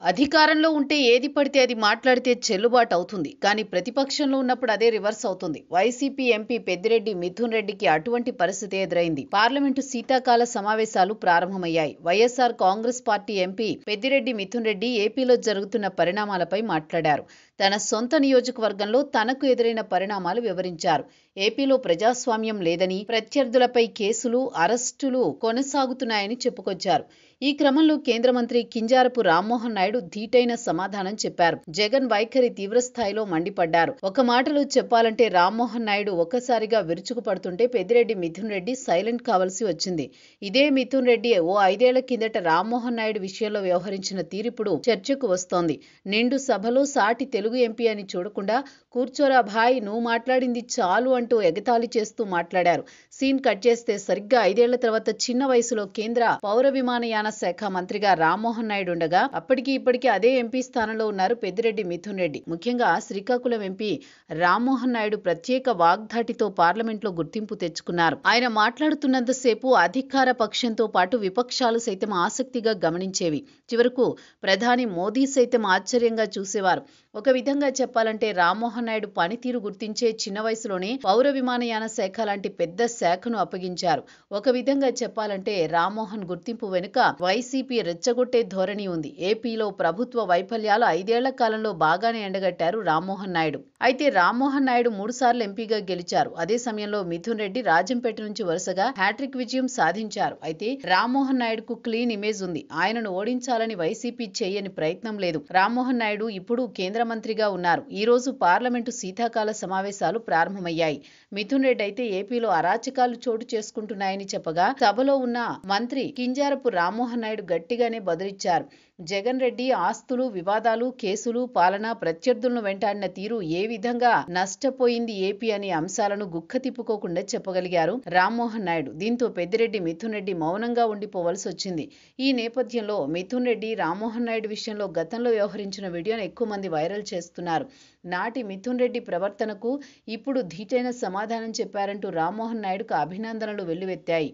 అధికారంలో ఉంటే ఏది పడితే అది మాట్లాడితే చెల్లుబాటు అవుతుంది. కానీ ప్రతిపక్షంలో ఉన్నప్పుడు అదే రివర్స్ అవుతుంది. వైసీపీ ఎంపీ పెద్దిరెడ్డి మిథున్ రెడ్డికి అటువంటి పరిస్థితి ఎదురైంది. పార్లమెంటు శీతాకాల సమావేశాలు ప్రారంభమయ్యాయి. వైఎస్ఆర్ కాంగ్రెస్ పార్టీ ఎంపీ పెద్దిరెడ్డి మిథున్ రెడ్డి ఏపీలో జరుగుతున్న పరిణామాలపై మాట్లాడారు. తన సొంత నియోజకవర్గంలో తనకు ఎదురైన పరిణామాలు వివరించారు. ఏపీలో ప్రజాస్వామ్యం లేదని, ప్రత్యర్థులపై కేసులు, అరెస్టులు కొనసాగుతున్నాయని చెప్పుకొచ్చారు. ఈ క్రమంలో కేంద్ర మంత్రి కింజారపు రామ్మోహన్ నాయుడు ధీటైన సమాధానం చెప్పారు. జగన్ వైఖరి తీవ్రస్థాయిలో మండిపడ్డారు. ఒక మాటలో చెప్పాలంటే రామ్మోహన్ నాయుడు ఒక్కసారిగా విరుచుకుపడుతుంటే పెద్దిరెడ్డి మిథున్ రెడ్డి సైలెంట్ కావాల్సి వచ్చింది. ఇదే మిథున్ రెడ్డి ఓ 5 ఏళ్ల కిందట రామ్మోహన్ నాయుడు విషయంలో వ్యవహరించిన తీరిప్పుడు చర్చకు వస్తోంది. నిండు సభలో సాటి తెలుగు ఎంపీ అని చూడకుండా కూర్చోరా భాయ్, నువ్వు మాట్లాడింది చాలు అంటూ ఎగతాళి చేస్తూ మాట్లాడారు. సీన్ కట్ చేస్తే సరిగ్గా 5 ఏళ్ల తర్వాత చిన్న వయసులో కేంద్ర పౌర విమానయాన శాఖ మంత్రిగా రామ్మోహన్ నాయుడు ఉండగా అప్పటికి ఇప్పటికీ అదే ఎంపీ స్థానంలో ఉన్నారు పెద్దిరెడ్డి మిథున్ రెడ్డి. ముఖ్యంగా శ్రీకాకుళం ఎంపీ రామ్మోహన్ నాయుడు ప్రత్యేక వాగ్ధాటితో పార్లమెంట్లో గుర్తింపు తెచ్చుకున్నారు. ఆయన మాట్లాడుతున్నంతసేపు అధికార పక్షంతో పాటు విపక్షాలు సైతం ఆసక్తిగా గమనించేవి. చివరకు ప్రధాని మోదీ సైతం ఆశ్చర్యంగా చూసేవారు. ఒక విధంగా చెప్పాలంటే రామ్మోహన్ నాయుడు పనితీరు గుర్తించే చిన్న వయసులోనే పౌర విమానయాన శాఖ లాంటి పెద్ద శాఖను అప్పగించారు. ఒక విధంగా చెప్పాలంటే రామ్మోహన్ గుర్తింపు వెనుక వైసీపీ రెచ్చగొట్టే ధోరణి ఉంది. ఏపీలో ప్రభుత్వ వైఫల్యాలు 5 ఏళ్ల కాలంలో బాగానే ఎండగట్టారు రామ్మోహన్ నాయుడు. అయితే రామ్మోహన్ నాయుడు 3 సార్లు ఎంపీగా గెలిచారు. అదే సమయంలో మిథున్ రెడ్డి రాజంపేట నుంచి వరుసగా హ్యాట్రిక్ విజయం సాధించారు. అయితే రామ్మోహన్ నాయుడుకు క్లీన్ ఇమేజ్ ఉంది. ఆయనను ఓడించాలని వైసీపీ చేయని ప్రయత్నం లేదు. రామ్మోహన్ నాయుడు ఇప్పుడు కేంద్ర మంత్రిగా ఉన్నారు. ఈ రోజు పార్లమెంటు శీతాకాల సమావేశాలు ప్రారంభమయ్యాయి. మిథున్ రెడ్డి అయితే ఏపీలో అరాచకాలు చోటు చేసుకుంటున్నాయని చెప్పగా సభలో ఉన్న మంత్రి కింజారపు రామ్మోహన్ నాయుడు గట్టిగానే బదులిచ్చారు. జగన్ రెడ్డి ఆస్తులు, వివాదాలు, కేసులు, పాలన, ప్రత్యర్థులను వెంటాడిన తీరు ఏ విధంగా నష్టపోయింది ఏపీ అనే అంశాలను గుక్క తిప్పుకోకుండా చెప్పగలిగారు రామ్మోహన్ నాయుడు. దీంతో పెద్దిరెడ్డి మిథున్ రెడ్డి మౌనంగా ఉండిపోవలసి వచ్చింది. ఈ నేపథ్యంలో మిథున్ రెడ్డి రామ్మోహన్ నాయుడు విషయంలో గతంలో వ్యవహరించిన వీడియోను ఎక్కువ మంది వైరల్ చేస్తున్నారు. నాటి మిథున్ రెడ్డి ప్రవర్తనకు ఇప్పుడు ధీటైన సమాధానం చెప్పారంటూ రామ్మోహన్ నాయుడుకు అభినందనలు వెల్లువెత్తాయి.